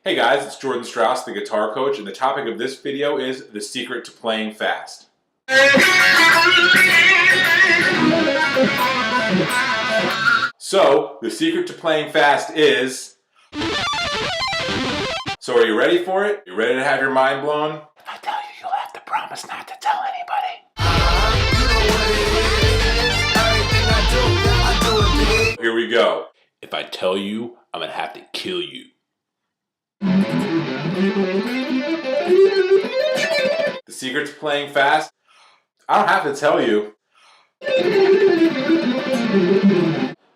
Hey guys, it's Jordan Strauss, the guitar coach, and the topic of this video is the secret to playing fast. So, the secret to playing fast is... So are you ready for it? You ready to have your mind blown? If I tell you, you'll have to promise not to tell anybody. Here we go. If I tell you, I'm gonna have to kill you. The secret to playing fast? I don't have to tell you.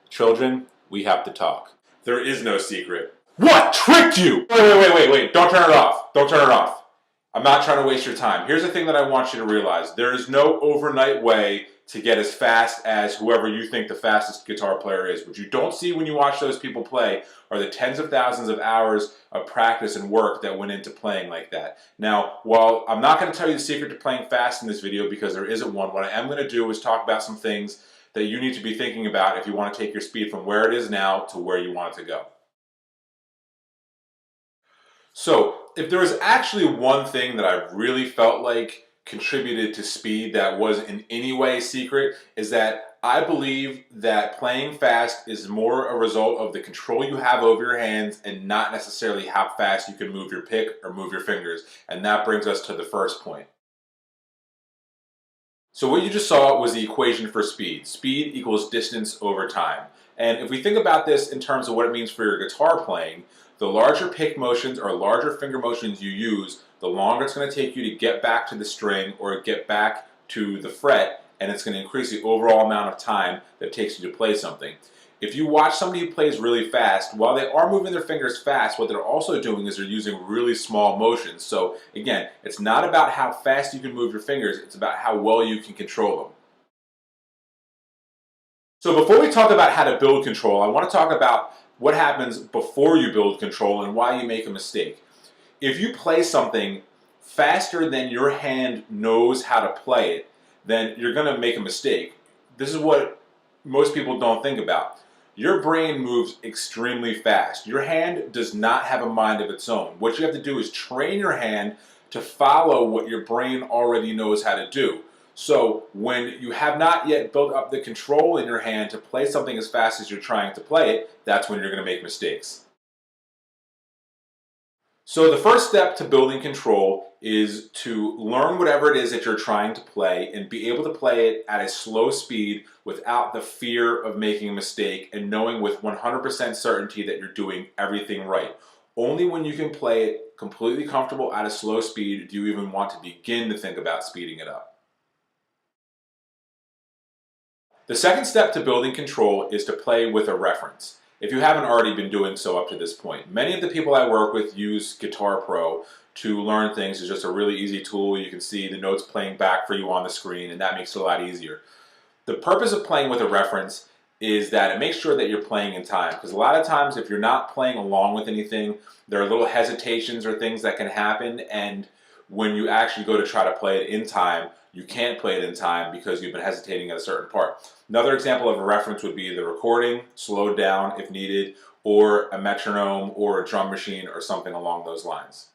Children, we have to talk. There is no secret. What tricked you? Wait. Don't turn it off. Don't turn it off. I'm not trying to waste your time. Here's the thing that I want you to realize. There is no overnight way to get as fast as whoever you think the fastest guitar player is. What you don't see when you watch those people play are the tens of thousands of hours of practice and work that went into playing like that. Now, while I'm not going to tell you the secret to playing fast in this video because there isn't one, what I am going to do is talk about some things that you need to be thinking about if you want to take your speed from where it is now to where you want it to go. So, if there was actually one thing that I really felt like contributed to speed that was in any way secret, is that I believe that playing fast is more a result of the control you have over your hands and not necessarily how fast you can move your pick or move your fingers. And that brings us to the first point. So what you just saw was the equation for speed. Speed equals distance over time. And if we think about this in terms of what it means for your guitar playing, the larger pick motions or larger finger motions you use, the longer it's going to take you to get back to the string or get back to the fret, and it's going to increase the overall amount of time that it takes you to play something. If you watch somebody who plays really fast, while they are moving their fingers fast, what they're also doing is they're using really small motions. So again, it's not about how fast you can move your fingers, it's about how well you can control them. So before we talk about how to build control, I want to talk about what happens before you build control and why you make a mistake. If you play something faster than your hand knows how to play it, then you're going to make a mistake. This is what most people don't think about. Your brain moves extremely fast. Your hand does not have a mind of its own. What you have to do is train your hand to follow what your brain already knows how to do. So when you have not yet built up the control in your hand to play something as fast as you're trying to play it, that's when you're going to make mistakes. So the first step to building control is to learn whatever it is that you're trying to play and be able to play it at a slow speed without the fear of making a mistake and knowing with 100% certainty that you're doing everything right. Only when you can play it completely comfortable at a slow speed do you even want to begin to think about speeding it up. The second step to building control is to play with a reference. If you haven't already been doing so up to this point, many of the people I work with use Guitar Pro to learn things. It's just a really easy tool. You can see the notes playing back for you on the screen, and that makes it a lot easier. The purpose of playing with a reference is that it makes sure that you're playing in time, because a lot of times if you're not playing along with anything, there are little hesitations or things that can happen, and when you actually go to try to play it in time, you can't play it in time because you've been hesitating at a certain part. Another example of a reference would be the recording, slowed down if needed, or a metronome or a drum machine or something along those lines.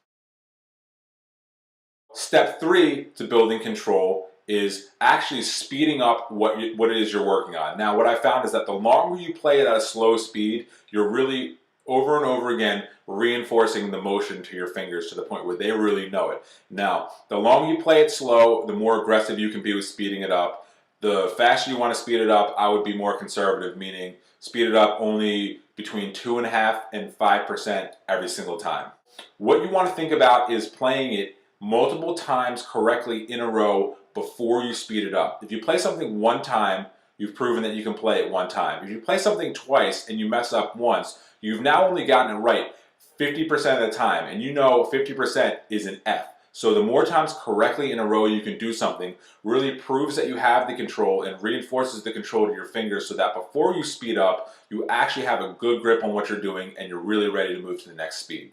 Step 3 to building control is actually speeding up what it is you're working on. Now what I found is that the longer you play it at a slow speed, you're really over and over again reinforcing the motion to your fingers to the point where they really know it. Now, the longer you play it slow, the more aggressive you can be with speeding it up. The faster you want to speed it up, I would be more conservative, meaning speed it up only between 2.5% and 5% every single time. What you want to think about is playing it multiple times correctly in a row before you speed it up. If you play something one time, you've proven that you can play it one time. If you play something twice and you mess up once, you've now only gotten it right 50% of the time, and you know 50% is an F. So the more times correctly in a row you can do something really proves that you have the control and reinforces the control to your fingers so that before you speed up, you actually have a good grip on what you're doing and you're really ready to move to the next speed.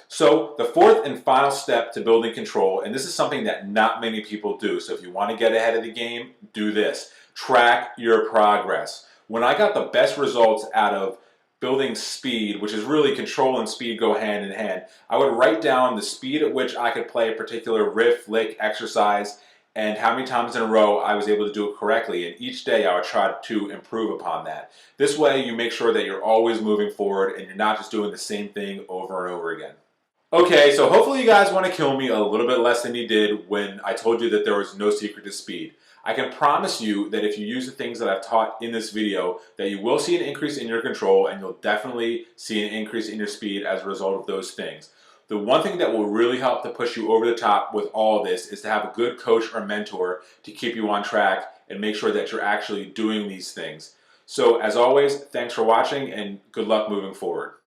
So the fourth and final step to building control, and this is something that not many people do, so if you want to get ahead of the game, do this. Track your progress. when I got the best results out of building speed, which is really control and speed go hand in hand, I would write down the speed at which I could play a particular riff, lick, exercise, and how many times in a row I was able to do it correctly. And each day I would try to improve upon that. This way you make sure that you're always moving forward and you're not just doing the same thing over and over again. Okay, so hopefully you guys want to kill me a little bit less than you did when I told you that there was no secret to speed. I can promise you that if you use the things that I've taught in this video, that you will see an increase in your control and you'll definitely see an increase in your speed as a result of those things. The one thing that will really help to push you over the top with all of this is to have a good coach or mentor to keep you on track and make sure that you're actually doing these things. So as always, thanks for watching and good luck moving forward.